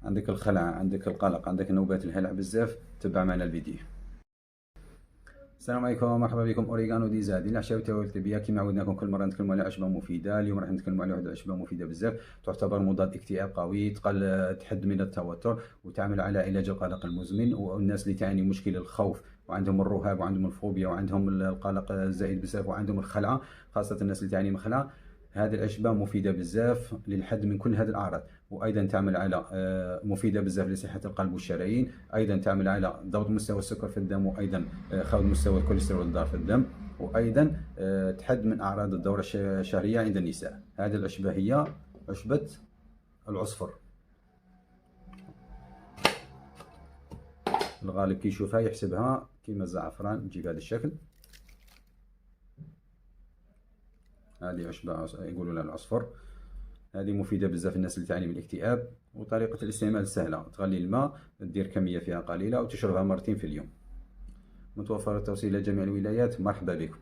عندك الخلع، عندك القلق، عندك نوبات الهلع بزاف، تبع معنا الفيديو. السلام عليكم ومرحبا بكم. اوريغانو ديزا ديال العشاء والتوابل بها. كما عودناكم كل مره نتكلموا على عشبه مفيده. اليوم راح نتكلموا على واحد العشبه مفيده بزاف، تعتبر مضاد اكتئاب قوي، تحد من التوتر، وتعمل على علاج القلق المزمن. والناس اللي تعاني مشكل الخوف وعندهم الرهاب وعندهم الفوبيا وعندهم القلق الزائد بزاف وعندهم الخلعه، خاصه الناس اللي تعاني من الخلعه، هذه العشبة مفيدة بزاف للحد من كل هذه الأعراض. وأيضا تعمل على مفيدة بزاف لصحة القلب والشرايين. أيضا تعمل على ضبط مستوى السكر في الدم، وأيضا خفض مستوى الكوليسترول الضار في الدم، وأيضا تحد من أعراض الدورة الشهرية عند النساء. هذه العشبة هي عشبة العصفر. الغالب كي يشوفها يحسبها كيما الزعفران، تجي بهذا الشكل. هذه عشبة يقولوا لها العصفر. هذه مفيدة بزاف الناس اللي تعاني من الاكتئاب. وطريقة الاستعمال سهلة، تغلي الماء، دير كمية فيها قليلة وتشربها مرتين في اليوم. متوفر التوصيل إلى جميع الولايات. مرحبا بكم.